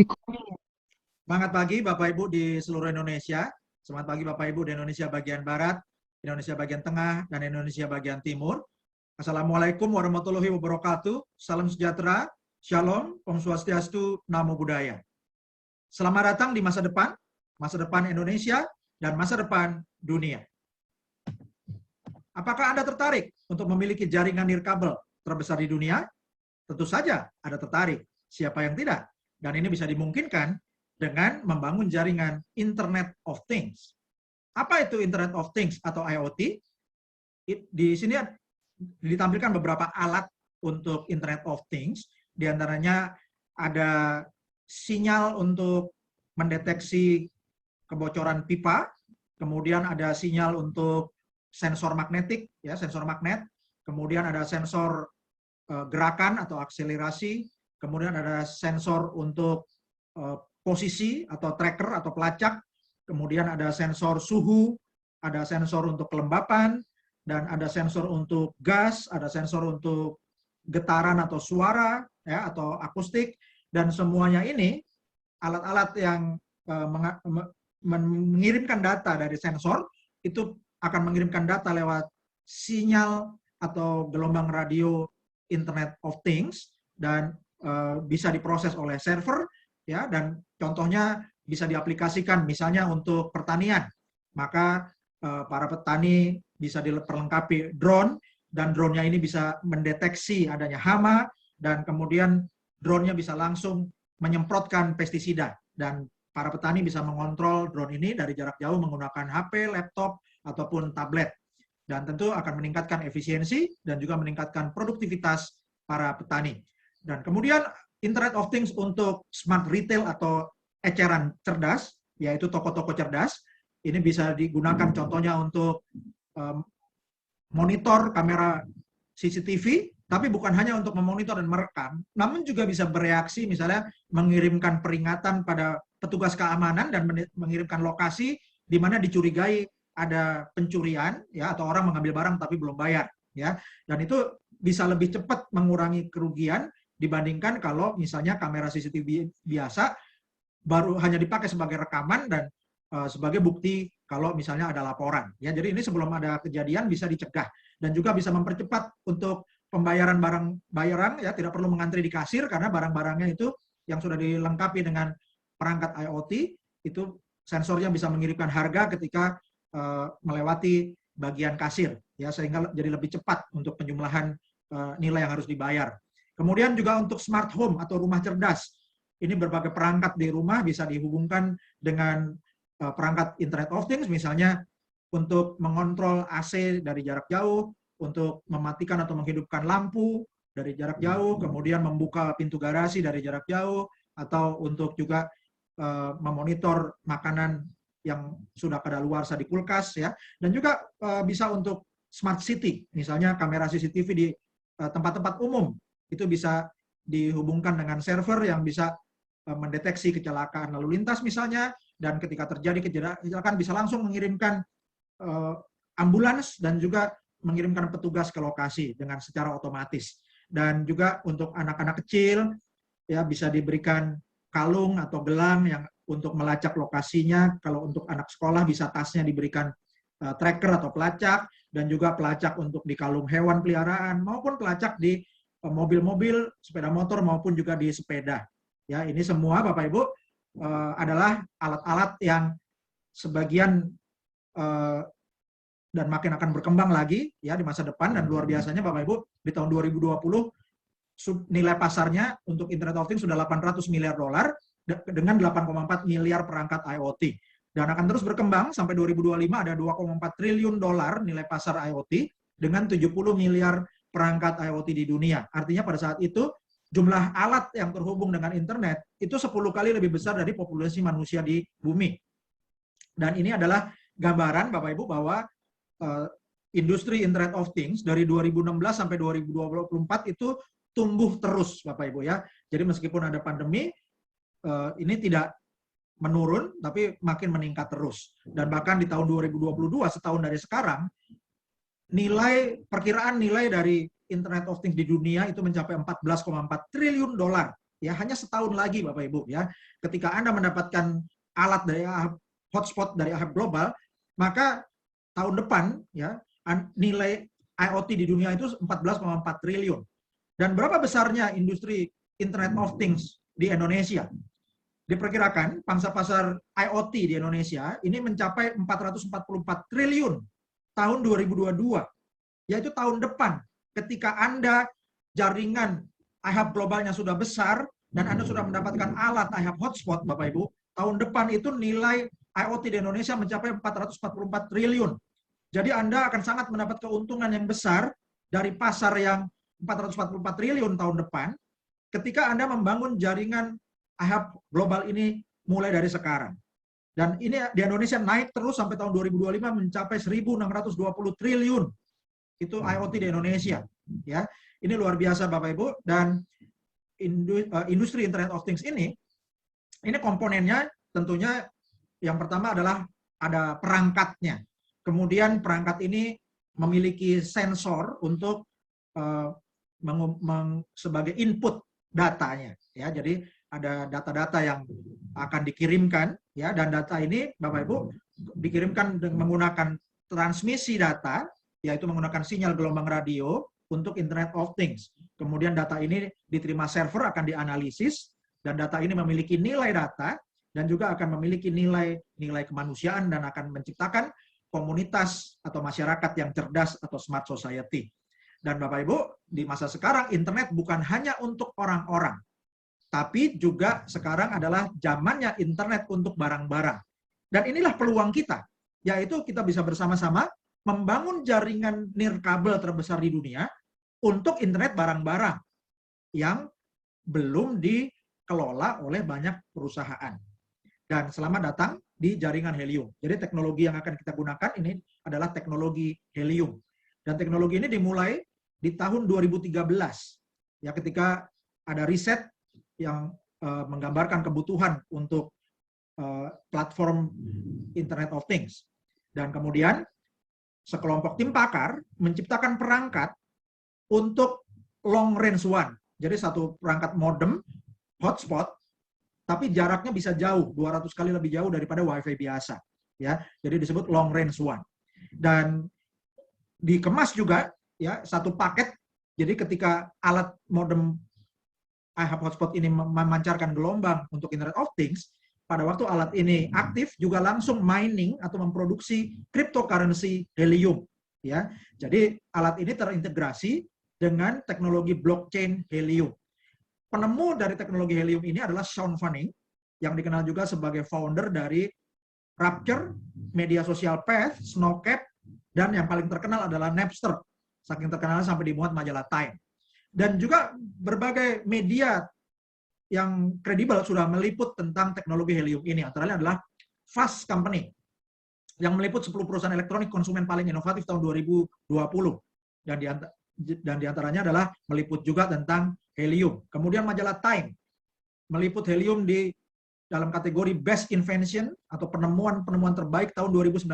Selamat pagi Bapak Ibu di seluruh Indonesia. Selamat pagi Bapak Ibu di Indonesia bagian Barat, Indonesia bagian Tengah, dan Indonesia bagian Timur. Assalamualaikum warahmatullahi wabarakatuh. Salam sejahtera, Shalom, Om Swastiastu, Namo Buddhaya. Selamat datang di masa depan Indonesia, dan masa depan dunia. Apakah Anda tertarik untuk memiliki jaringan nirkabel terbesar di dunia? Tentu saja Anda tertarik. Siapa yang tidak? Dan ini bisa dimungkinkan dengan membangun jaringan Internet of Things. Apa itu Internet of Things atau IoT? Di sini ditampilkan beberapa alat untuk Internet of Things. Di antaranya ada sinyal untuk mendeteksi kebocoran pipa, kemudian ada sinyal untuk sensor magnetik, ya, sensor magnet, kemudian ada sensor gerakan atau akselerasi, kemudian ada sensor untuk posisi atau tracker atau pelacak, kemudian ada sensor suhu, ada sensor untuk kelembapan, dan ada sensor untuk gas, ada sensor untuk getaran atau suara, ya, atau akustik, dan semuanya ini alat-alat yang mengirimkan data dari sensor, itu akan mengirimkan data lewat sinyal atau gelombang radio Internet of Things, dan bisa diproses oleh server, ya, dan contohnya bisa diaplikasikan misalnya untuk pertanian. Maka para petani bisa diperlengkapi drone, dan drone-nya ini bisa mendeteksi adanya hama, dan kemudian drone-nya bisa langsung menyemprotkan pestisida, dan para petani bisa mengontrol drone ini dari jarak jauh menggunakan HP, laptop, ataupun tablet. Dan tentu akan meningkatkan efisiensi dan juga meningkatkan produktivitas para petani. Dan kemudian Internet of Things untuk smart retail atau eceran cerdas, yaitu toko-toko cerdas. Ini bisa digunakan contohnya untuk monitor kamera CCTV, tapi bukan hanya untuk memonitor dan merekam, namun juga bisa bereaksi, misalnya mengirimkan peringatan pada petugas keamanan dan mengirimkan lokasi di mana dicurigai ada pencurian, ya, atau orang mengambil barang tapi belum bayar, ya. Dan itu bisa lebih cepat mengurangi kerugian dibandingkan kalau misalnya kamera CCTV biasa baru hanya dipakai sebagai rekaman dan sebagai bukti kalau misalnya ada laporan, ya. Jadi ini sebelum ada kejadian bisa dicegah, dan juga bisa mempercepat untuk pembayaran barang, ya, tidak perlu mengantri di kasir karena barang-barangnya itu yang sudah dilengkapi dengan perangkat IoT, itu sensornya bisa mengirimkan harga ketika melewati bagian kasir, ya, sehingga jadi lebih cepat untuk penjumlahan nilai yang harus dibayar. Kemudian juga untuk smart home atau rumah cerdas. Ini berbagai perangkat di rumah bisa dihubungkan dengan perangkat Internet of Things, misalnya untuk mengontrol AC dari jarak jauh, untuk mematikan atau menghidupkan lampu dari jarak jauh, kemudian membuka pintu garasi dari jarak jauh, atau untuk juga memonitor makanan yang sudah kadaluarsa di kulkas, ya. Dan juga bisa untuk smart city, misalnya kamera CCTV di tempat-tempat umum itu bisa dihubungkan dengan server yang bisa mendeteksi kecelakaan lalu lintas misalnya, dan ketika terjadi kecelakaan bisa langsung mengirimkan ambulans dan juga mengirimkan petugas ke lokasi dengan secara otomatis. Dan juga untuk anak-anak kecil, ya, bisa diberikan kalung atau gelang yang untuk melacak lokasinya. Kalau untuk anak sekolah bisa tasnya diberikan tracker atau pelacak, dan juga pelacak untuk di kalung hewan peliharaan, maupun pelacak di mobil-mobil, sepeda motor, maupun juga di sepeda. Ya, ini semua Bapak Ibu adalah alat-alat yang sebagian dan makin akan berkembang lagi, ya, di masa depan. Dan luar biasanya Bapak Ibu, di tahun 2020 nilai pasarnya untuk Internet of Things sudah 800 miliar dolar dengan 8,4 miliar perangkat IoT. Dan akan terus berkembang sampai 2025 ada 2,4 triliun dolar nilai pasar IoT dengan 70 miliar perangkat IoT di dunia. Artinya pada saat itu jumlah alat yang terhubung dengan internet itu 10 kali lebih besar dari populasi manusia di bumi. Dan ini adalah gambaran Bapak Ibu bahwa industri Internet of Things dari 2016 sampai 2024 itu tumbuh terus Bapak Ibu, ya. Jadi meskipun ada pandemi, ini tidak menurun, tapi makin meningkat terus. Dan bahkan di tahun 2022, setahun dari sekarang, perkiraan nilai dari Internet of Things di dunia itu mencapai 14,4 triliun dolar. ya hanya setahun lagi Bapak Ibu ya, ketika Anda mendapatkan alat dari hotspot dari IHAB Global, maka tahun depan ya nilai IoT di dunia itu 14,4 triliun. Dan berapa besarnya industri Internet of Things di Indonesia? Diperkirakan pangsa pasar IoT di Indonesia ini mencapai 444 triliun tahun 2022, yaitu tahun depan. Ketika Anda jaringan IHAB globalnya sudah besar dan Anda sudah mendapatkan alat IHAB hotspot, Bapak Ibu, tahun depan itu nilai IoT di Indonesia mencapai 444 triliun. Jadi Anda akan sangat mendapat keuntungan yang besar dari pasar yang 444 triliun tahun depan ketika Anda membangun jaringan IHAB global ini mulai dari sekarang. Dan ini di Indonesia naik terus sampai tahun 2025 mencapai 1.620 triliun. Itu IoT di Indonesia. Ya, ini luar biasa Bapak Ibu. Dan industri Internet of Things ini komponennya tentunya yang pertama adalah ada perangkatnya. Kemudian perangkat ini memiliki sensor untuk sebagai input datanya. Ya, jadi ada data-data yang akan dikirimkan, ya, dan data ini Bapak Ibu dikirimkan menggunakan transmisi data, yaitu menggunakan sinyal gelombang radio untuk Internet of Things. Kemudian data ini diterima server, akan dianalisis, dan data ini memiliki nilai data dan juga akan memiliki nilai kemanusiaan dan akan menciptakan komunitas atau masyarakat yang cerdas atau smart society. Dan Bapak Ibu, di masa sekarang internet bukan hanya untuk orang-orang, tapi juga sekarang adalah zamannya internet untuk barang-barang. Dan inilah peluang kita, yaitu kita bisa bersama-sama membangun jaringan nirkabel terbesar di dunia untuk internet barang-barang yang belum dikelola oleh banyak perusahaan. Dan selamat datang di jaringan helium. Jadi teknologi yang akan kita gunakan ini adalah teknologi helium. Dan teknologi ini dimulai di tahun 2013. Ya, ketika ada riset yang menggambarkan kebutuhan untuk platform Internet of Things. Dan kemudian sekelompok tim pakar menciptakan perangkat untuk long range one. Jadi satu perangkat modem, hotspot, tapi jaraknya bisa jauh, 200 kali lebih jauh daripada WiFi biasa. Ya, jadi disebut long range one. Dan dikemas juga ya satu paket. Jadi ketika alat modem IHAB hotspot ini memancarkan gelombang untuk Internet of Things, pada waktu alat ini aktif juga langsung mining atau memproduksi cryptocurrency helium. Ya, jadi alat ini terintegrasi dengan teknologi blockchain helium. Penemu dari teknologi helium ini adalah Sean Fanning, yang dikenal juga sebagai founder dari Rapture, media sosial Path, Snowcap, dan yang paling terkenal adalah Napster. Saking terkenal sampai dimuat majalah Time. Dan juga berbagai media yang kredibel sudah meliput tentang teknologi helium ini. Antara lain adalah Fast Company, yang meliput 10 perusahaan elektronik konsumen paling inovatif tahun 2020. Dan diantaranya adalah meliput juga tentang helium. Kemudian majalah Time meliput helium di dalam kategori Best Invention atau penemuan terbaik tahun 2019.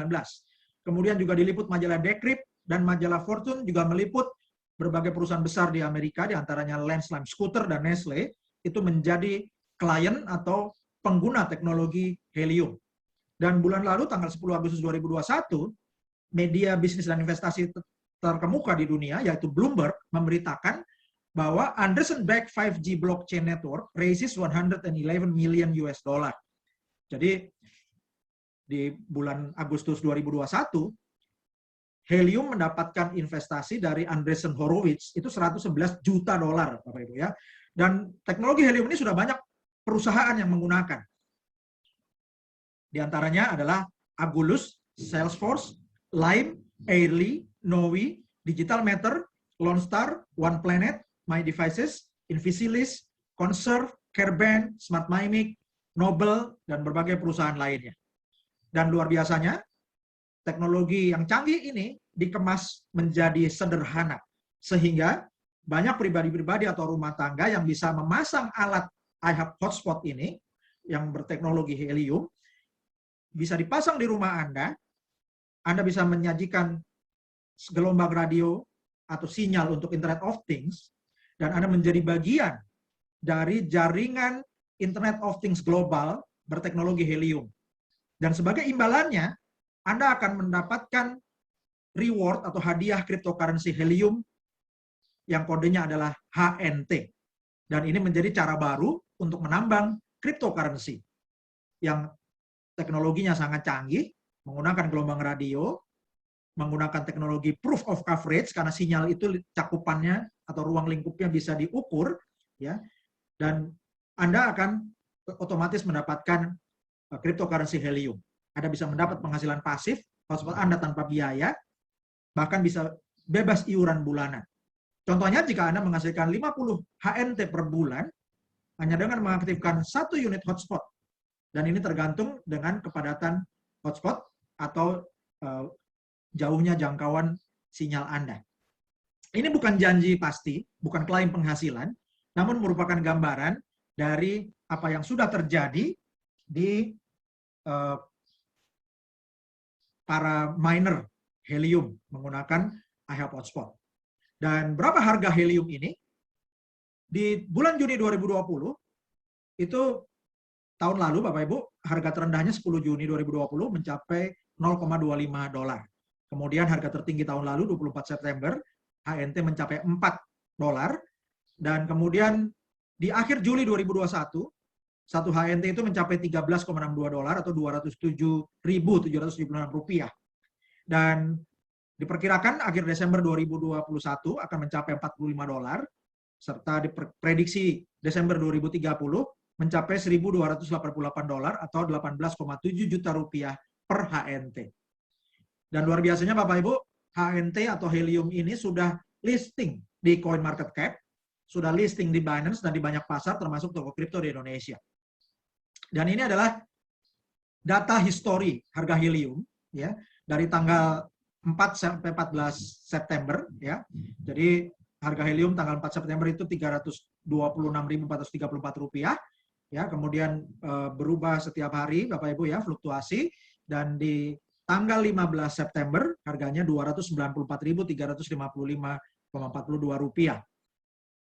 Kemudian juga diliput majalah Decrypt, dan majalah Fortune juga meliput berbagai perusahaan besar di Amerika, diantaranya Lance Lime Scooter dan Nestle, itu menjadi klien atau pengguna teknologi helium. Dan bulan lalu, tanggal 10 Agustus 2021, media bisnis dan investasi terkemuka di dunia, yaitu Bloomberg, memberitakan bahwa Anderson-backed 5G blockchain network raises 111 million US dollar. Jadi di bulan Agustus 2021, helium mendapatkan investasi dari Andreessen Horowitz itu 111 juta dolar, Bapak Ibu ya. Dan teknologi helium ini sudah banyak perusahaan yang menggunakan. Di antaranya adalah Agulus, Salesforce, Lime, Airly, Novi, Digital Matter, Lone Star, One Planet, My Devices, Invisilis, Conserve, Careband, Smart Mimic, Nobel, dan berbagai perusahaan lainnya. Dan luar biasanya, teknologi yang canggih ini dikemas menjadi sederhana, sehingga banyak pribadi-pribadi atau rumah tangga yang bisa memasang alat IHAB hotspot ini, yang berteknologi helium, bisa dipasang di rumah Anda bisa menyajikan gelombang radio atau sinyal untuk Internet of Things, dan Anda menjadi bagian dari jaringan Internet of Things global berteknologi helium. Dan sebagai imbalannya, Anda akan mendapatkan reward atau hadiah cryptocurrency helium yang kodenya adalah HNT. Dan ini menjadi cara baru untuk menambang cryptocurrency yang teknologinya sangat canggih, menggunakan gelombang radio, menggunakan teknologi proof of coverage karena sinyal itu cakupannya atau ruang lingkupnya bisa diukur, ya. Dan Anda akan otomatis mendapatkan cryptocurrency helium. Anda bisa mendapat penghasilan pasif hotspot Anda tanpa biaya, bahkan bisa bebas iuran bulanan. Contohnya jika Anda menghasilkan 50 HNT per bulan hanya dengan mengaktifkan 1 unit hotspot. Dan ini tergantung dengan kepadatan hotspot atau jauhnya jangkauan sinyal Anda. Ini bukan janji pasti, bukan klaim penghasilan, namun merupakan gambaran dari apa yang sudah terjadi di para miner helium menggunakan IHAB hotspot. Dan berapa harga helium ini? Di bulan Juni 2020, itu tahun lalu Bapak Ibu, harga terendahnya 10 Juni 2020 mencapai $0,25. Kemudian harga tertinggi tahun lalu 24 September, HNT mencapai $4. Dan kemudian di akhir Juli 2021, satu HNT itu mencapai $13,62 atau Rp207.776. Dan diperkirakan akhir Desember 2021 akan mencapai $45, serta diprediksi Desember 2030 mencapai $1.288 atau 18,7 juta rupiah per HNT. Dan luar biasanya Bapak Ibu, HNT atau helium ini sudah listing di CoinMarketCap, sudah listing di Binance dan di banyak pasar termasuk toko kripto di Indonesia. Dan ini adalah data histori harga helium, ya, dari tanggal 4 sampai 14 September, ya. Jadi harga helium tanggal 4 September itu Rp326.434, ya. Kemudian berubah setiap hari Bapak Ibu, ya, fluktuasi, dan di tanggal 15 September harganya Rp294.355,42.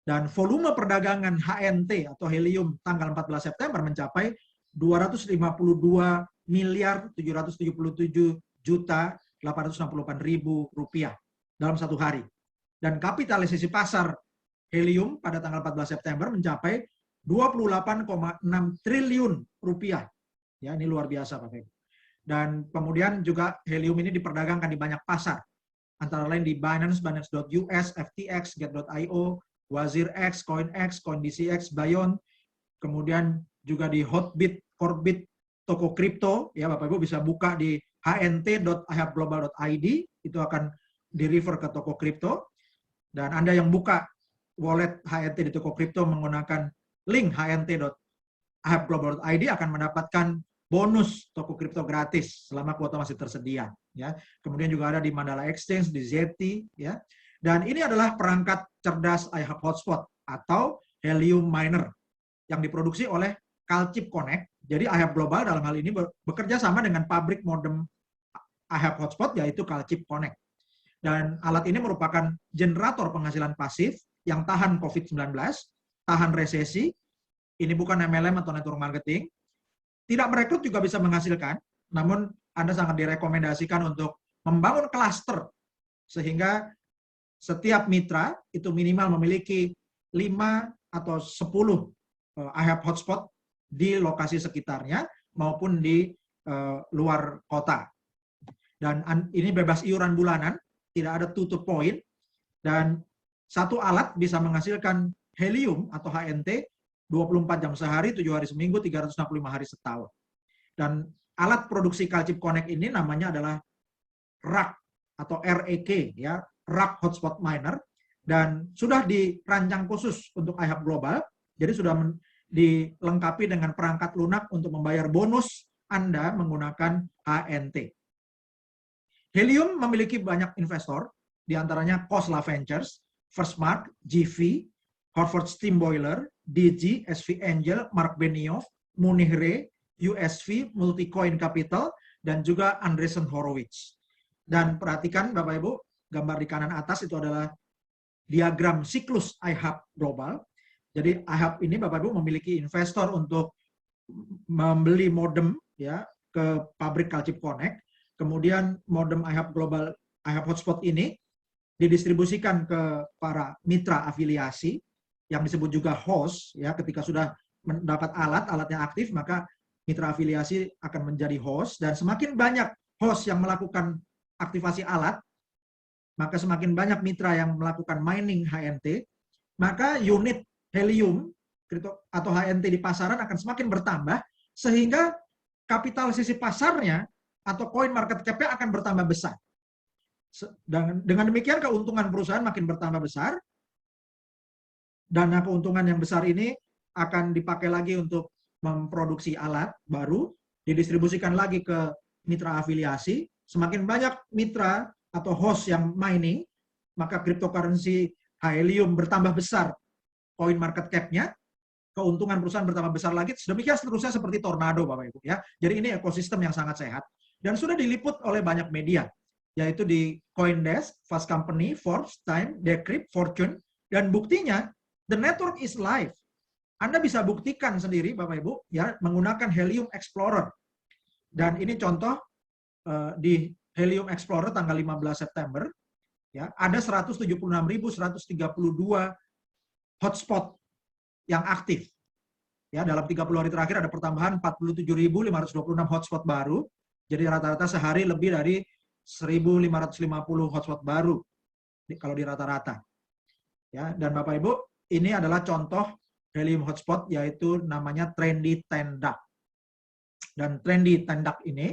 Dan volume perdagangan HNT atau helium tanggal 14 September mencapai Rp252.777.868.000 dalam satu hari. Dan kapitalisasi pasar helium pada tanggal 14 September mencapai Rp28,6 triliun. Ya, ini luar biasa Bapak Ibu. Dan kemudian juga helium ini diperdagangkan di banyak pasar. Antara lain di Binance, Binance.us, FTX, Get.io, WazirX, CoinX, CoinDCX, Bayon, kemudian juga di Hotbit, Corbit, toko kripto, ya Bapak Ibu bisa buka di hnt.ihabglobal.id, itu akan di-refer ke toko kripto, dan Anda yang buka wallet HNT di toko kripto menggunakan link hnt.ihabglobal.id akan mendapatkan bonus toko kripto gratis selama kuota masih tersedia, ya. Kemudian juga ada di Mandala Exchange, di Zeti, ya. Dan ini adalah perangkat cerdas IHAB hotspot atau helium miner yang diproduksi oleh Calchip Connect. Jadi IHAB Global dalam hal ini bekerja sama dengan pabrik modem IHAB hotspot yaitu Calchip Connect. Dan alat ini merupakan generator penghasilan pasif yang tahan COVID-19, tahan resesi. Ini bukan MLM atau network marketing. Tidak merekrut juga bisa menghasilkan, namun Anda sangat direkomendasikan untuk membangun klaster sehingga setiap mitra itu minimal memiliki 5 atau 10 IHAB hotspot di lokasi sekitarnya maupun di luar kota. Dan ini bebas iuran bulanan, tidak ada tutup poin, dan satu alat bisa menghasilkan helium atau HNT 24 jam sehari, 7 hari seminggu, 365 hari setahun. Dan alat produksi Calchip Connect ini namanya adalah RAK atau REK, ya, RAK Hotspot Miner, dan sudah dirancang khusus untuk IHAB Global, jadi sudah dilengkapi dengan perangkat lunak untuk membayar bonus Anda menggunakan HNT. Helium memiliki banyak investor, diantaranya Khosla Ventures, Firstmark, GV, Hartford Steam Boiler, DG, SV Angel, Mark Benioff, Munich Re, USV, Multicoin Capital, dan juga Andreessen Horowitz. Dan perhatikan Bapak Ibu, gambar di kanan atas itu adalah diagram siklus IHAB Global. Jadi iHub ini Bapak Ibu memiliki investor untuk membeli modem ya ke pabrik Calchip Connect. Kemudian modem iHub Global iHub Hotspot ini didistribusikan ke para mitra afiliasi yang disebut juga host ya. Ketika sudah mendapat alatnya aktif, maka mitra afiliasi akan menjadi host, dan semakin banyak host yang melakukan aktivasi alat, maka semakin banyak mitra yang melakukan mining HNT, maka unit helium atau HNT di pasaran akan semakin bertambah, sehingga kapital sisi pasarnya atau coin market cap-nya akan bertambah besar. Dengan demikian keuntungan perusahaan makin bertambah besar. Dana keuntungan yang besar ini akan dipakai lagi untuk memproduksi alat baru, didistribusikan lagi ke mitra afiliasi. Semakin banyak mitra atau host yang mining, maka cryptocurrency helium bertambah besar coin market cap-nya, keuntungan perusahaan bertambah besar lagi, demikian seterusnya seperti tornado Bapak Ibu ya. Jadi ini ekosistem yang sangat sehat dan sudah diliput oleh banyak media, yaitu di CoinDesk, Fast Company, Forbes, Time, Decrypt, Fortune, dan buktinya the network is live. Anda bisa buktikan sendiri Bapak Ibu ya menggunakan Helium Explorer. Dan ini contoh di Helium Explorer tanggal 15 September ya, ada 176.132 hotspot yang aktif. Ya, dalam 30 hari terakhir ada pertambahan 47.526 hotspot baru. Jadi rata-rata sehari lebih dari 1.550 hotspot baru kalau di rata-rata. Ya, dan Bapak Ibu, ini adalah contoh Helium hotspot, yaitu namanya Trendy 10 Duck. Dan Trendy 10 Duck ini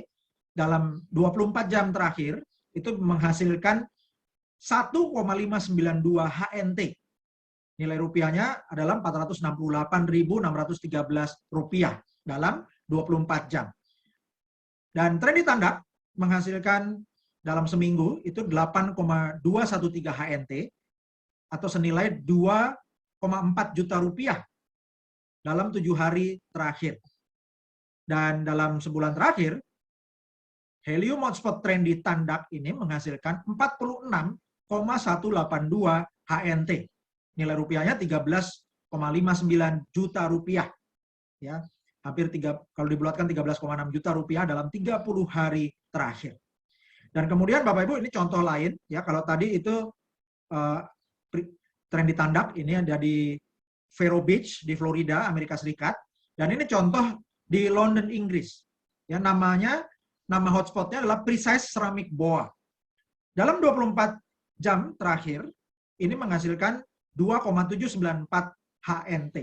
dalam 24 jam terakhir itu menghasilkan 1,592 HNT. Nilai rupiahnya adalah Rp468.613 dalam 24 jam. Dan Trendy 10 Duck menghasilkan dalam seminggu itu 8,213 HNT atau senilai 2,4 juta rupiah dalam 7 hari terakhir. Dan dalam sebulan terakhir, Helium Hotspot Trendy 10 Duck ini menghasilkan 46,182 HNT. Nilai rupiahnya 13,59 juta rupiah. Ya, hampir kalau dibulatkan 13,6 juta rupiah dalam 30 hari terakhir. Dan kemudian Bapak Ibu, ini contoh lain ya, kalau tadi itu Trendy 10 Duck ini ada di Vero Beach di Florida, Amerika Serikat, dan ini contoh di London, Inggris. Ya, nama hotspotnya adalah Precise Ceramic Boa. Dalam 24 jam terakhir ini menghasilkan 2,794 HNT,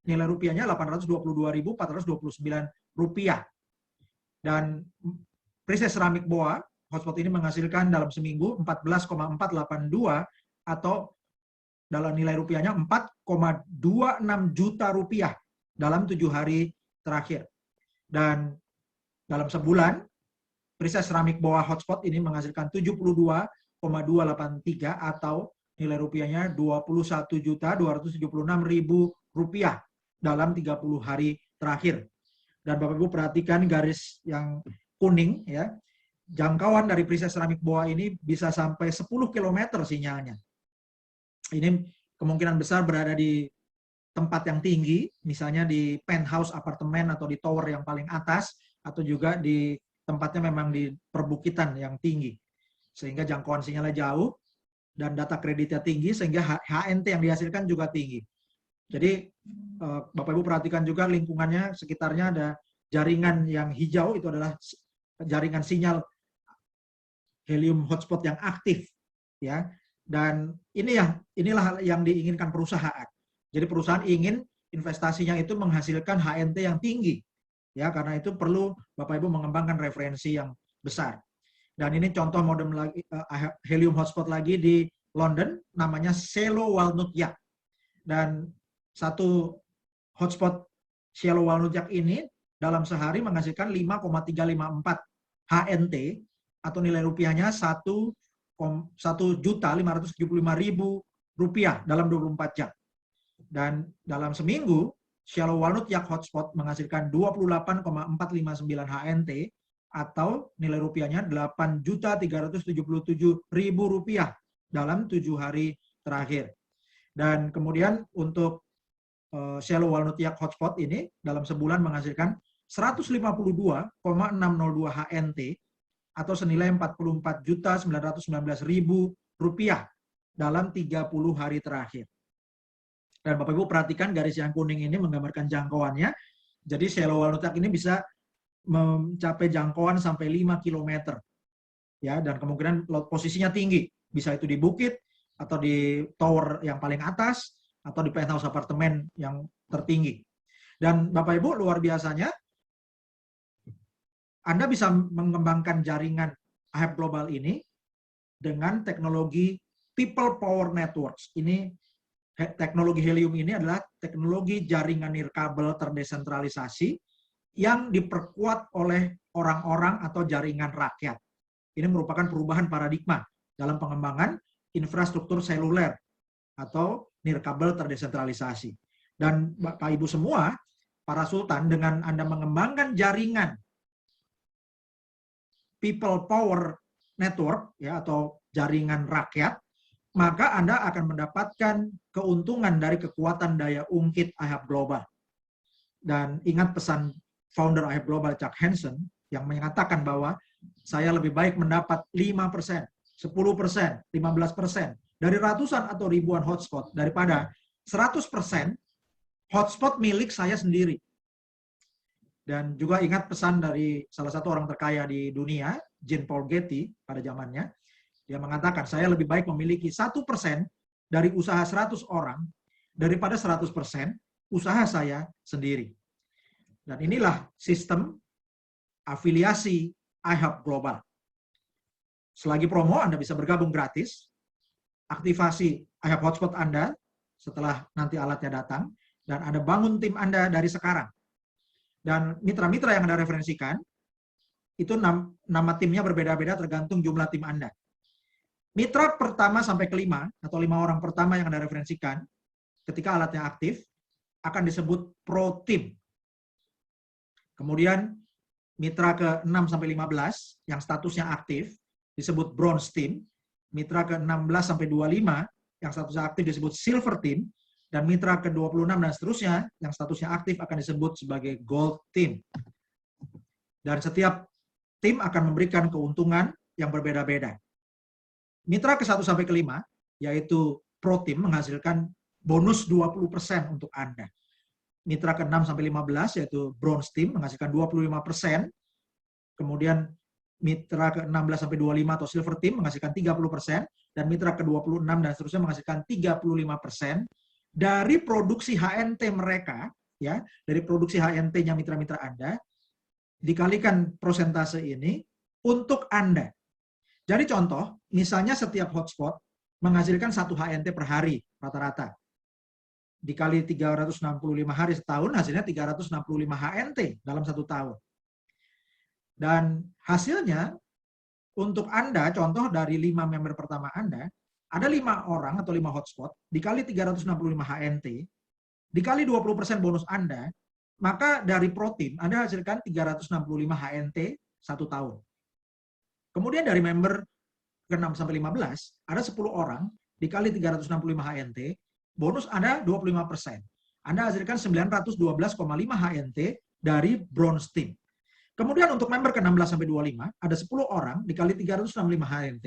nilai rupiahnya Rp822.429. Dan Precise Ceramic Boa, hotspot ini menghasilkan dalam seminggu 14,482 atau dalam nilai rupiahnya 4,26 juta rupiah dalam 7 hari terakhir. Dan dalam sebulan, Precise Ceramic Boa hotspot ini menghasilkan 72,283 atau nilai rupiahnya Rp21.276.000 dalam 30 hari terakhir. Dan Bapak Ibu perhatikan garis yang kuning ya. Jangkauan dari Precise Ceramic Boa ini bisa sampai 10 km sinyalnya. Ini kemungkinan besar berada di tempat yang tinggi, misalnya di penthouse apartemen atau di tower yang paling atas, atau juga di tempatnya memang di perbukitan yang tinggi. Sehingga jangkauan sinyalnya jauh dan data kreditnya tinggi, sehingga HNT yang dihasilkan juga tinggi. Jadi Bapak Ibu perhatikan juga lingkungannya, sekitarnya ada jaringan yang hijau, itu adalah jaringan sinyal helium hotspot yang aktif, ya. Dan inilah yang diinginkan perusahaan. Jadi perusahaan ingin investasinya itu menghasilkan HNT yang tinggi, ya, karena itu perlu Bapak Ibu mengembangkan referensi yang besar. Dan ini contoh modem lagi, helium hotspot lagi di London, namanya Cielo Walnut Yak. Dan satu hotspot Cielo Walnut Yak ini dalam sehari menghasilkan 5,354 HNT atau nilai rupiahnya 1.575.000 rupiah dalam 24 jam. Dan dalam seminggu, Cielo Walnut Yak hotspot menghasilkan 28,459 HNT atau nilai rupiahnya 8.377.000 rupiah dalam 7 hari terakhir. Dan kemudian untuk Shallow Walnut Yak Hotspot ini dalam sebulan menghasilkan 152,602 HNT atau senilai Rp44.919.000 dalam 30 hari terakhir. Dan Bapak Ibu perhatikan garis yang kuning ini menggambarkan jangkauannya. Jadi Shallow Walnut Yak ini bisa mencapai jangkauan sampai 5 km. Ya, dan kemungkinan posisinya tinggi. Bisa itu di bukit atau di tower yang paling atas atau di penthouse apartemen yang tertinggi. Dan Bapak Ibu luar biasanya Anda bisa mengembangkan jaringan AHEP Global ini dengan teknologi People Power Networks. Ini teknologi helium ini adalah teknologi jaringan nirkabel terdesentralisasi yang diperkuat oleh orang-orang atau jaringan rakyat. Ini merupakan perubahan paradigma dalam pengembangan infrastruktur seluler atau nirkabel terdesentralisasi. Dan Bapak Ibu semua, para sultan, dengan Anda mengembangkan jaringan People Power Network ya atau jaringan rakyat, maka Anda akan mendapatkan keuntungan dari kekuatan daya ungkit AHEP Global. Dan ingat pesan founder AHEP Global Chuck Hansen yang mengatakan bahwa saya lebih baik mendapat 5%, 10%, 15% dari ratusan atau ribuan hotspot daripada 100% hotspot milik saya sendiri. Dan juga ingat pesan dari salah satu orang terkaya di dunia, Jean Paul Getty pada zamannya, dia mengatakan saya lebih baik memiliki 1% dari usaha 100 orang daripada 100% usaha saya sendiri. Dan inilah sistem afiliasi AHEP Global. Selagi promo, Anda bisa bergabung gratis, aktivasi AHEP Hotspot Anda setelah nanti alatnya datang, dan Anda bangun tim Anda dari sekarang. Dan mitra-mitra yang Anda referensikan, itu nama timnya berbeda-beda tergantung jumlah tim Anda. Mitra pertama sampai kelima, atau 5 orang pertama yang Anda referensikan, ketika alatnya aktif, akan disebut Pro Team. Kemudian, mitra ke-6 sampai 15, yang statusnya aktif, disebut Bronze Team. Mitra ke-16 sampai 25, yang statusnya aktif disebut Silver Team. Dan mitra ke-26 dan seterusnya, yang statusnya aktif akan disebut sebagai Gold Team. Dan setiap tim akan memberikan keuntungan yang berbeda-beda. Mitra ke-1 sampai ke-5, yaitu Pro Team, menghasilkan bonus 20% untuk Anda. Mitra ke-6 sampai 15, yaitu Bronze Team, menghasilkan 25%. Kemudian mitra ke-16 sampai 25 atau Silver Team menghasilkan 30%. Dan mitra ke-26 dan seterusnya menghasilkan 35% dari produksi HNT mereka, ya, dari produksi HNT-nya mitra-mitra Anda, dikalikan prosentase ini untuk Anda. Jadi contoh, misalnya setiap hotspot menghasilkan 1 HNT per hari rata-rata. Dikali 365 hari setahun, hasilnya 365 HNT dalam 1 tahun. Dan hasilnya, untuk Anda, contoh dari 5 member pertama Anda, ada 5 orang atau 5 hotspot, dikali 365 HNT, dikali 20% bonus Anda, maka dari Pro Team Anda hasilkan 365 HNT 1 tahun. Kemudian dari member ke-6 sampai 15, ada 10 orang, dikali 365 HNT, bonus Anda 25%. Anda hasilkan 912,5 HNT dari Bronze Team. Kemudian untuk member ke-16 sampai 25, ada 10 orang, dikali 365 HNT,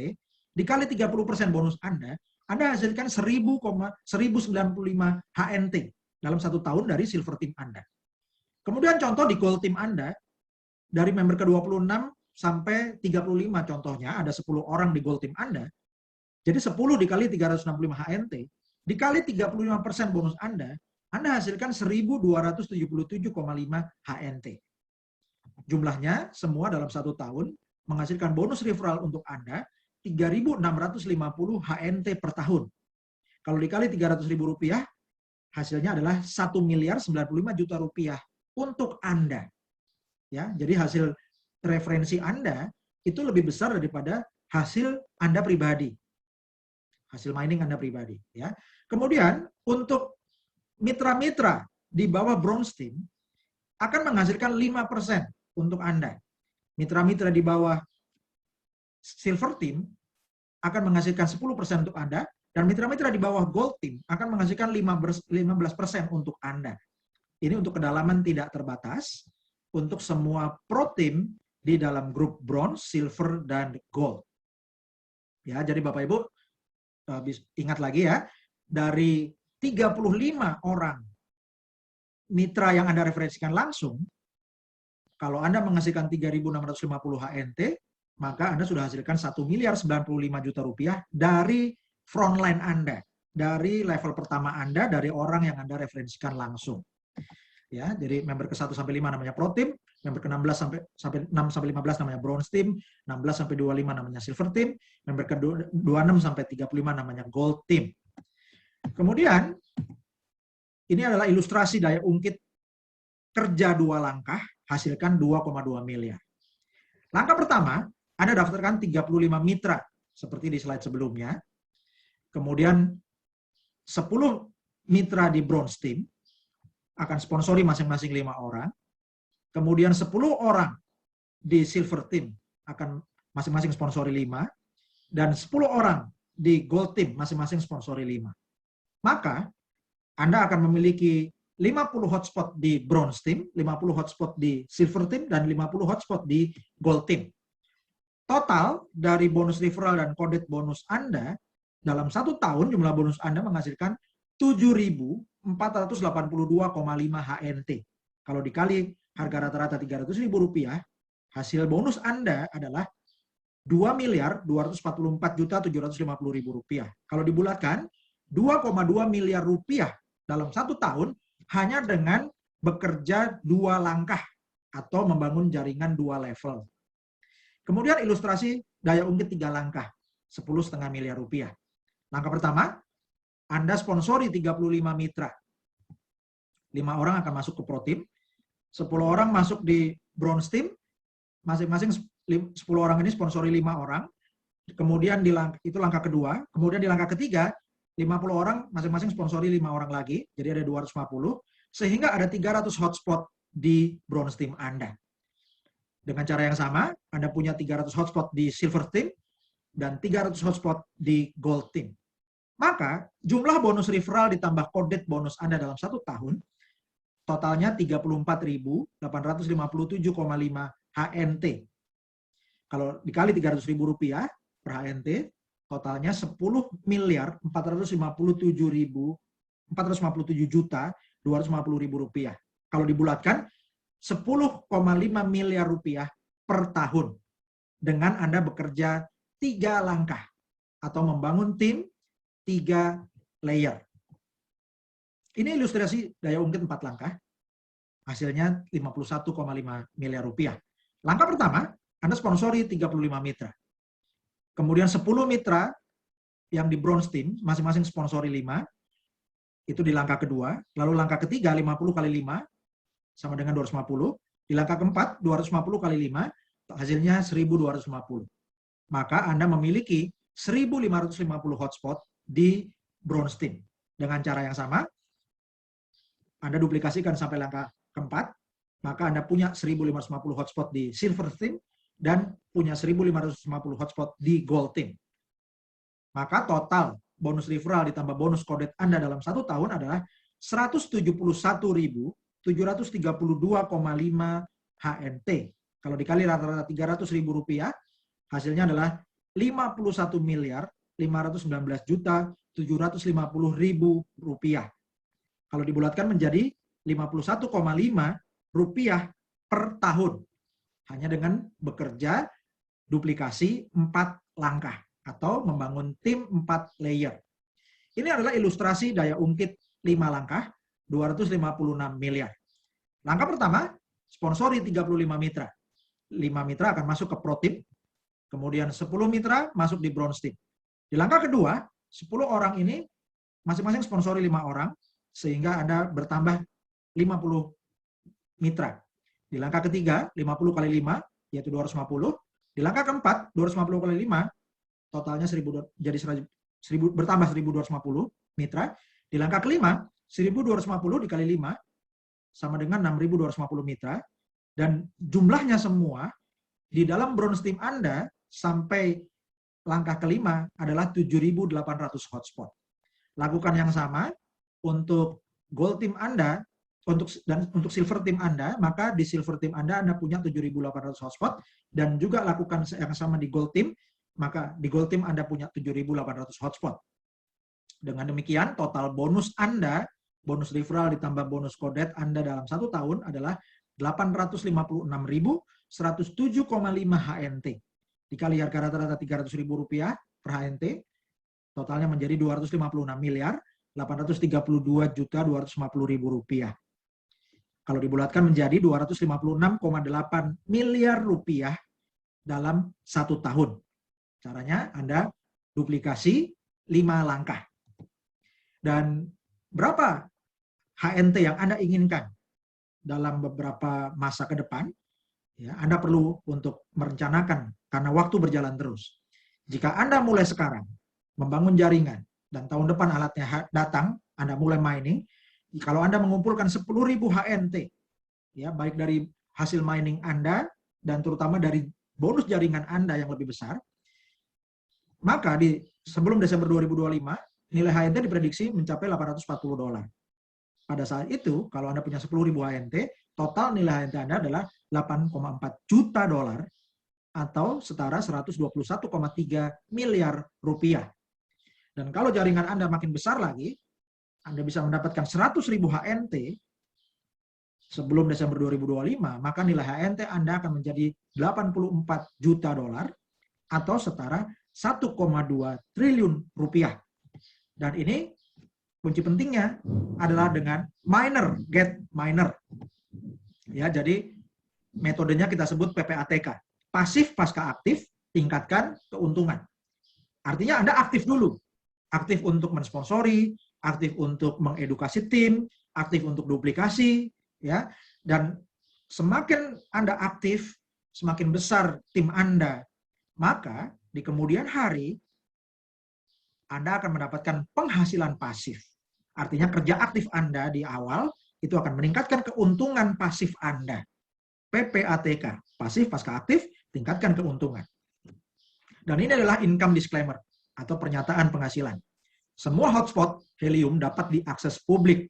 dikali 30% bonus Anda hasilkan 1095 HNT dalam 1 tahun dari Silver Team Anda. Kemudian contoh di Gold Team Anda, dari member ke-26 sampai 35 contohnya, ada 10 orang di Gold Team Anda, jadi 10 dikali 365 HNT, dikali 35% bonus Anda hasilkan 1277,5 HNT. Jumlahnya semua dalam 1 tahun menghasilkan bonus referral untuk Anda 3.650 HNT per tahun. Kalau dikali 300.000 rupiah, hasilnya adalah 1.095 juta rupiah untuk Anda. Ya, jadi hasil referensi Anda itu lebih besar daripada hasil Anda pribadi. Hasil mining Anda pribadi. Ya. Kemudian untuk mitra-mitra di bawah Bronze Team akan menghasilkan 5% untuk Anda. Mitra-mitra di bawah Silver Team akan menghasilkan 10% untuk Anda, Dan mitra-mitra di bawah Gold Team akan menghasilkan 15% untuk Anda. Ini untuk kedalaman tidak terbatas untuk semua pro team di dalam grup Bronze, Silver, dan Gold. Ya, jadi Bapak Ibu ingat lagi ya, dari 35 orang mitra yang Anda referensikan langsung, kalau Anda menghasilkan 3.650 HNT, maka Anda sudah hasilkan 1.095.000.000 rupiah dari frontline Anda, dari level pertama Anda, dari orang yang Anda referensikan langsung. Ya, jadi member ke-1 sampai 5 namanya Pro Team, member ke-16 sampai 6 sampai 15 namanya Bronze Team, 16 sampai 25 namanya Silver Team, member ke-26 sampai 35 namanya Gold Team. Kemudian ini adalah ilustrasi daya ungkit kerja 2 langkah, hasilkan 2,2 miliar. Langkah pertama, Anda daftarkan 35 mitra, seperti di slide sebelumnya. Kemudian 10 mitra di Bronze Team, akan sponsori masing-masing 5 orang. Kemudian 10 orang di Silver Team, akan masing-masing sponsori 5. Dan 10 orang di Gold Team, masing-masing sponsori 5. Maka, Anda akan memiliki 50 hotspot di Bronze Team, 50 hotspot di Silver Team, dan 50 hotspot di Gold Team. Total dari bonus referral dan kodet bonus Anda, dalam 1 tahun jumlah bonus Anda menghasilkan 7.482,5 HNT. Kalau dikali harga rata-rata Rp300.000, hasil bonus Anda adalah Rp2.244.750.000. Kalau dibulatkan, 2,2 miliar rupiah dalam 1 tahun hanya dengan bekerja 2 langkah atau membangun jaringan 2 level. Kemudian ilustrasi daya ungkit 3 langkah, 10,5 miliar rupiah. Langkah pertama, Anda sponsori 35 mitra. 5 orang akan masuk ke Pro Team, 10 orang masuk di Bronze Team, masing-masing 10 orang ini sponsori 5 orang. Kemudian itu langkah kedua, kemudian di langkah ketiga 50 orang masing-masing sponsori 5 orang lagi, jadi ada 250, sehingga ada 300 hotspot di Bronze Team Anda. Dengan cara yang sama, Anda punya 300 hotspot di Silver Team dan 300 hotspot di Gold Team. Maka jumlah bonus referral ditambah kodet bonus Anda dalam 1 tahun, totalnya 34.857,5 HNT. Kalau dikali Rp300.000 per HNT, totalnya 10.457.250.000 rupiah. Kalau dibulatkan, 10,5 miliar rupiah per tahun dengan Anda bekerja 3 langkah atau membangun tim 3 layer. Ini ilustrasi daya ungkit 4 langkah, hasilnya 51,5 miliar rupiah. Langkah pertama, Anda sponsori 35 mitra. Kemudian 10 mitra yang di Bronze Team, masing-masing sponsori 5, itu di langkah kedua. Lalu langkah ketiga, 50 kali 5, sama dengan 250. Di langkah keempat, 250 kali 5, hasilnya 1.250. Maka Anda memiliki 1.550 hotspot di Bronze Team. Dengan cara yang sama, Anda duplikasikan sampai langkah keempat, maka Anda punya 1.550 hotspot di Silver Team dan punya 1.550 hotspot di Gold Team. Maka total bonus referral ditambah bonus kodet Anda dalam 1 tahun adalah 171.732,5 HNT. Kalau dikali rata-rata Rp300.000, hasilnya adalah Rp51.519.750.000. Kalau dibulatkan menjadi 51,5 rupiah per tahun. Hanya dengan bekerja duplikasi 4 langkah atau membangun tim 4 layer. Ini adalah ilustrasi daya ungkit 5 langkah, 256 miliar. Langkah pertama, sponsori 35 mitra. 5 mitra akan masuk ke Pro Team, kemudian 10 mitra masuk di Bronze Team. Di langkah kedua, 10 orang ini masing-masing sponsori 5 orang, sehingga Anda bertambah 50 mitra. Di langkah ketiga, 50 kali 5, yaitu 250. Di langkah keempat, 250 kali 5, totalnya 1.000, jadi 1.000, bertambah 1.250 mitra. Di langkah kelima, 1.250 dikali 5, sama dengan 6.250 mitra. Dan jumlahnya semua, di dalam Bronze Team Anda, sampai langkah kelima adalah 7.800 hotspot. Lakukan yang sama untuk gold team Anda, untuk silver team Anda, maka di silver team Anda punya 7.800 hotspot, dan juga lakukan yang sama di gold team, maka di gold team Anda punya 7.800 hotspot. Dengan demikian, total bonus Anda, bonus referral ditambah bonus kodet Anda dalam 1 tahun adalah 856.107,5 HNT. Dikali harga rata-rata Rp300.000 per HNT, totalnya menjadi Rp256.832.250.000. Kalau dibulatkan menjadi Rp256,8 miliar dalam 1 tahun. Caranya Anda duplikasi 5 langkah. Dan berapa HNT yang Anda inginkan dalam beberapa masa ke depan, ya, Anda perlu untuk merencanakan karena waktu berjalan terus. Jika Anda mulai sekarang membangun jaringan dan tahun depan alatnya datang, Anda mulai mining, kalau Anda mengumpulkan 10.000 HNT, ya, baik dari hasil mining Anda dan terutama dari bonus jaringan Anda yang lebih besar, maka sebelum Desember 2025, nilai HNT diprediksi mencapai $840. Pada saat itu, kalau Anda punya 10.000 HNT, total nilai HNT Anda adalah $8,4 juta atau setara Rp121,3 miliar. Dan kalau jaringan Anda makin besar lagi, Anda bisa mendapatkan 100.000 HNT sebelum Desember 2025, maka nilai HNT Anda akan menjadi $84 juta atau setara Rp1,2 triliun. Dan ini kunci pentingnya adalah dengan miner, get miner. Ya, jadi metodenya kita sebut PPATK. Pasif pasca aktif, tingkatkan keuntungan. Artinya Anda aktif dulu. Aktif untuk mensponsori, aktif untuk mengedukasi tim, aktif untuk duplikasi, ya. Dan semakin Anda aktif, semakin besar tim Anda, maka di kemudian hari Anda akan mendapatkan penghasilan pasif. Artinya kerja aktif Anda di awal itu akan meningkatkan keuntungan pasif Anda. PPATK, pasif pasca aktif, tingkatkan keuntungan. Dan ini adalah income disclaimer atau pernyataan penghasilan. Semua hotspot Helium dapat diakses publik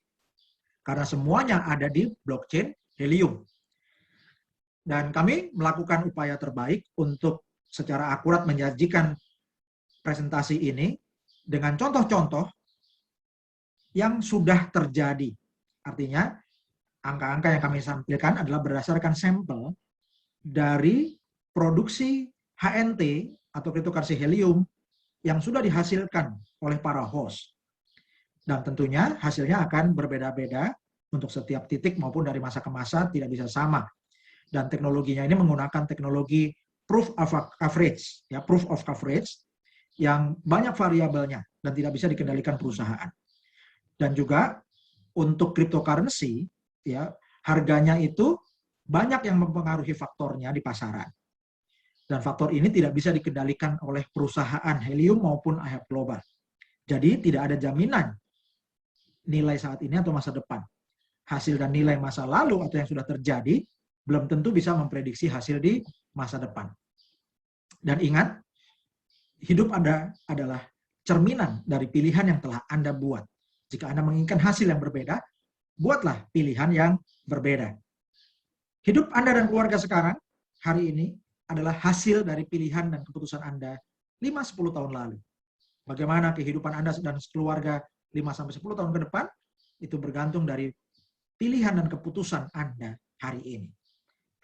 karena semuanya ada di blockchain Helium. Dan kami melakukan upaya terbaik untuk secara akurat menyajikan presentasi ini dengan contoh-contoh yang sudah terjadi. Artinya, angka-angka yang kami sampaikan adalah berdasarkan sampel dari produksi HNT atau cryptocurrency Helium yang sudah dihasilkan oleh para host. Dan tentunya hasilnya akan berbeda-beda untuk setiap titik maupun dari masa ke masa tidak bisa sama. Dan teknologinya ini menggunakan teknologi proof of coverage, ya, proof of coverage yang banyak variabelnya dan tidak bisa dikendalikan perusahaan. Dan juga untuk cryptocurrency, ya, harganya itu banyak yang mempengaruhi faktornya di pasaran. Dan faktor ini tidak bisa dikendalikan oleh perusahaan Helium maupun IHAB Global. Jadi tidak ada jaminan nilai saat ini atau masa depan. Hasil dan nilai masa lalu atau yang sudah terjadi belum tentu bisa memprediksi hasil di masa depan. Dan ingat, hidup Anda adalah cerminan dari pilihan yang telah Anda buat. Jika Anda menginginkan hasil yang berbeda, buatlah pilihan yang berbeda. Hidup Anda dan keluarga sekarang, hari ini, adalah hasil dari pilihan dan keputusan Anda 5-10 tahun lalu. Bagaimana kehidupan Anda dan keluarga 5-10 tahun ke depan, itu bergantung dari pilihan dan keputusan Anda hari ini.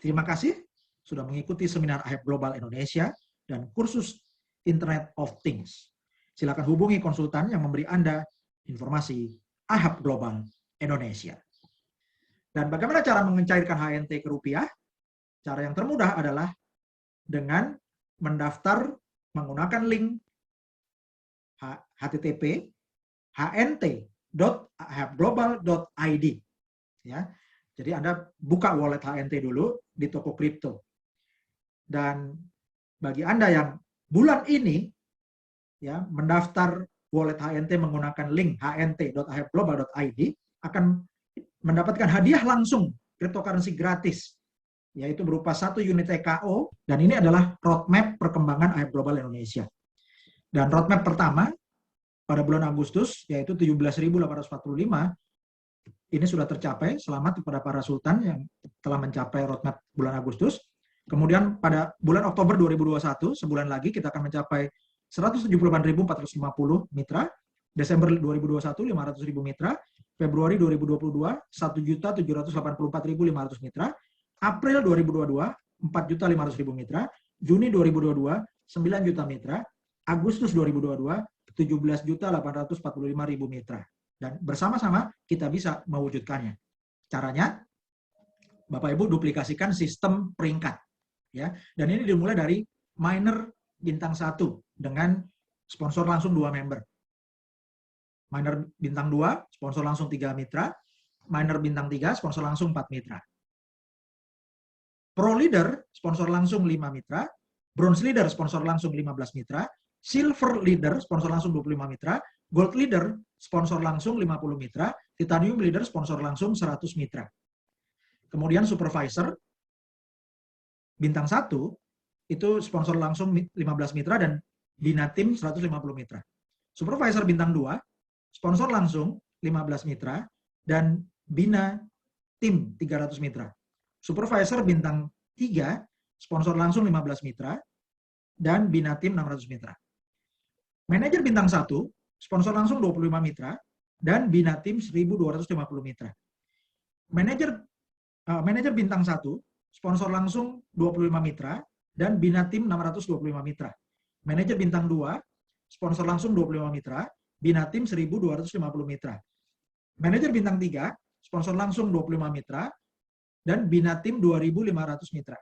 Terima kasih sudah mengikuti seminar IHAB Global Indonesia dan kursus Internet of Things. Silakan hubungi konsultan yang memberi Anda informasi IHAB Global Indonesia. Dan bagaimana cara mencairkan HNT ke rupiah? Cara yang termudah adalah dengan mendaftar menggunakan link http hnt.ihabglobal.id, ya. Jadi Anda buka wallet HNT dulu di toko kripto. Dan bagi Anda yang bulan ini, ya, mendaftar wallet HNT menggunakan link hnt.ihabglobal.id akan mendapatkan hadiah langsung cryptocurrency gratis, yaitu berupa 1 unit TKO, dan ini adalah roadmap perkembangan IHAB Global Indonesia. Dan roadmap pertama pada bulan Agustus, yaitu 17.845, ini sudah tercapai. Selamat kepada para sultan yang telah mencapai roadmap bulan Agustus. Kemudian pada bulan Oktober 2021, sebulan lagi kita akan mencapai 178.450 mitra, Desember 2021 500.000 mitra, Februari 2022 1.784.500 mitra, April 2022 4.500.000 mitra, Juni 2022 9 juta mitra, Agustus 2022 17.845.000 mitra. Dan bersama-sama kita bisa mewujudkannya. Caranya, Bapak Ibu duplikasikan sistem peringkat, ya. Dan ini dimulai dari minor bintang 1 dengan sponsor langsung 2 member. Minor bintang 2, sponsor langsung 3 mitra. Minor bintang 3, sponsor langsung 4 mitra. Pro Leader, sponsor langsung 5 mitra. Bronze Leader, sponsor langsung 15 mitra. Silver Leader, sponsor langsung 25 mitra. Gold Leader, sponsor langsung 50 mitra. Titanium Leader, sponsor langsung 100 mitra. Kemudian Supervisor, bintang 1, itu sponsor langsung 15 mitra dan Bina Tim 150 mitra. Supervisor bintang 2, sponsor langsung 15 mitra dan Bina Tim 300 mitra. Supervisor bintang 3, sponsor langsung 15 mitra dan Bina Tim 600 mitra. Manajer bintang 1, sponsor langsung 25 mitra dan Bina Tim 1.250 mitra. Manajer bintang 1, sponsor langsung 25 mitra dan Bina Tim 625 mitra. Manajer bintang 2, sponsor langsung 25 mitra, Bina Tim 1.250 mitra. Manajer bintang 3, sponsor langsung 25 mitra dan Bina Tim 2.500 mitra.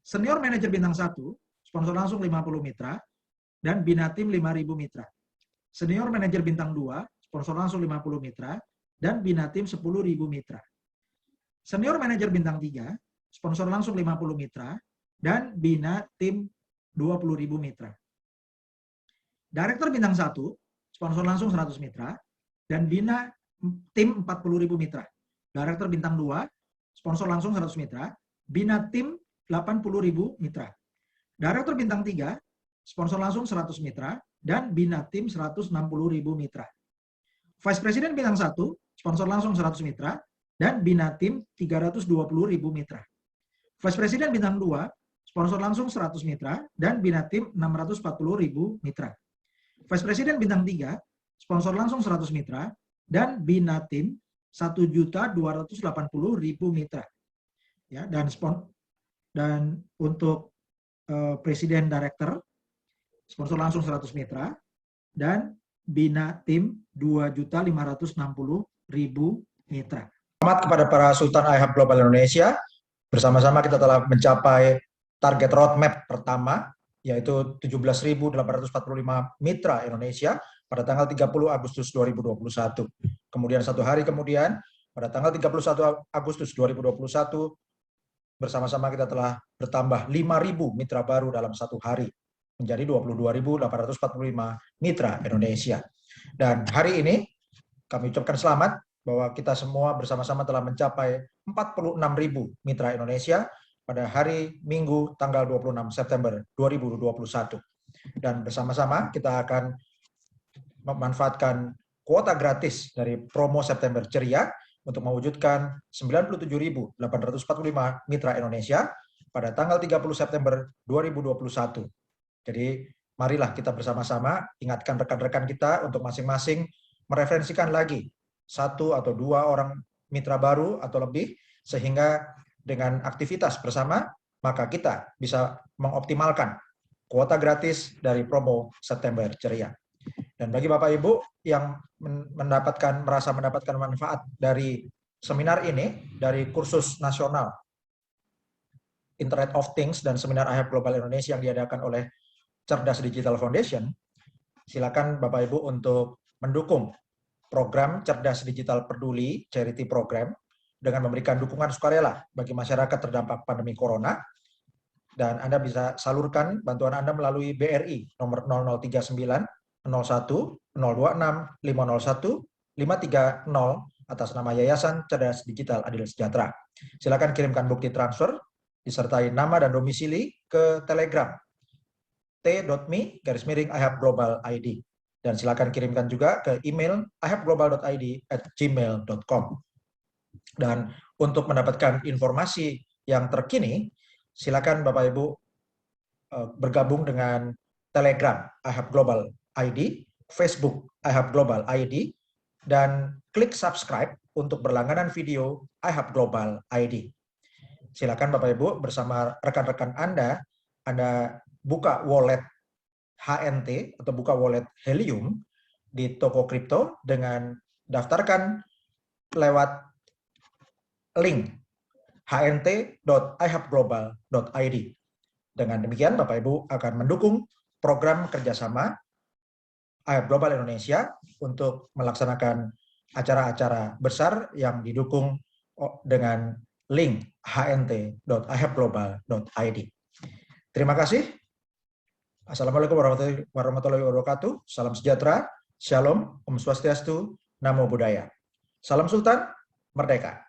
Senior manajer bintang 1, sponsor langsung 50 mitra dan Bina Tim 5.000 mitra. Senior manajer bintang 2, sponsor langsung 50 mitra dan Bina Tim 10.000 mitra. Senior manajer bintang 3, sponsor langsung 50 mitra dan Bina Tim 20.000 mitra. Director bintang 1, sponsor langsung 100 mitra dan Bina Tim 40.000 mitra. Director bintang 2, sponsor langsung 100 mitra, Bina Tim 80.000 mitra. Director bintang 3, sponsor langsung 100 mitra, dan Bina Tim 160.000 mitra. Vice President bintang 1, sponsor langsung 100 mitra, dan Bina Tim 320.000 mitra. Vice President bintang 2, sponsor langsung 100 mitra, dan Bina Tim 640.000 mitra. Vice President bintang 3, sponsor langsung 100 mitra, dan Bina Tim 1.280.000 mitra. Ya, dan untuk Presiden Director, sponsor langsung 100 mitra, dan Bina Tim 2.560.000 mitra. Selamat kepada para Sultan iHub Global Indonesia. Bersama-sama kita telah mencapai target roadmap pertama, yaitu 17.845 mitra Indonesia pada tanggal 30 Agustus 2021. Kemudian satu hari kemudian, pada tanggal 31 Agustus 2021, bersama-sama kita telah bertambah 5.000 mitra baru dalam satu hari, menjadi 22.845 mitra Indonesia. Dan hari ini kami ucapkan selamat bahwa kita semua bersama-sama telah mencapai 46.000 mitra Indonesia pada hari Minggu tanggal 26 September 2021. Dan bersama-sama kita akan memanfaatkan kuota gratis dari promo September Ceria untuk mewujudkan 97.845 mitra Indonesia pada tanggal 30 September 2021. Jadi marilah kita bersama-sama ingatkan rekan-rekan kita untuk masing-masing mereferensikan lagi 1 atau 2 orang mitra baru atau lebih, sehingga dengan aktivitas bersama maka kita bisa mengoptimalkan kuota gratis dari promo September Ceria. Dan bagi Bapak Ibu yang merasa mendapatkan manfaat dari seminar ini, dari kursus nasional Internet of Things dan seminar iHub Global Indonesia yang diadakan oleh Cerdas Digital Foundation, silakan Bapak Ibu untuk mendukung program Cerdas Digital Peduli Charity Program dengan memberikan dukungan sukarela bagi masyarakat terdampak pandemi Corona. Dan Anda bisa salurkan bantuan Anda melalui BRI nomor 0039 01 026 501 530 atas nama Yayasan Cerdas Digital Adil Sejahtera. Silakan kirimkan bukti transfer disertai nama dan domisili ke Telegram t.me/ihabglobal.id. Dan silakan kirimkan juga ke email ihabglobal.id@gmail.com. Dan untuk mendapatkan informasi yang terkini, silakan Bapak Ibu bergabung dengan Telegram iHabGlobal ID, Facebook iHabGlobal ID, dan klik subscribe untuk berlangganan video iHabGlobal ID. Silakan Bapak Ibu bersama rekan-rekan Anda buka wallet HNT atau buka wallet Helium di toko kripto dengan daftarkan lewat link hnt.ihabglobal.id. Dengan demikian, Bapak Ibu akan mendukung program kerjasama iHab Global Indonesia untuk melaksanakan acara-acara besar yang didukung dengan link hnt.ihabglobal.id. Terima kasih. Assalamualaikum warahmatullahi wabarakatuh. Salam sejahtera, shalom, om swastiastu, namo buddhaya. Salam Sultan, merdeka.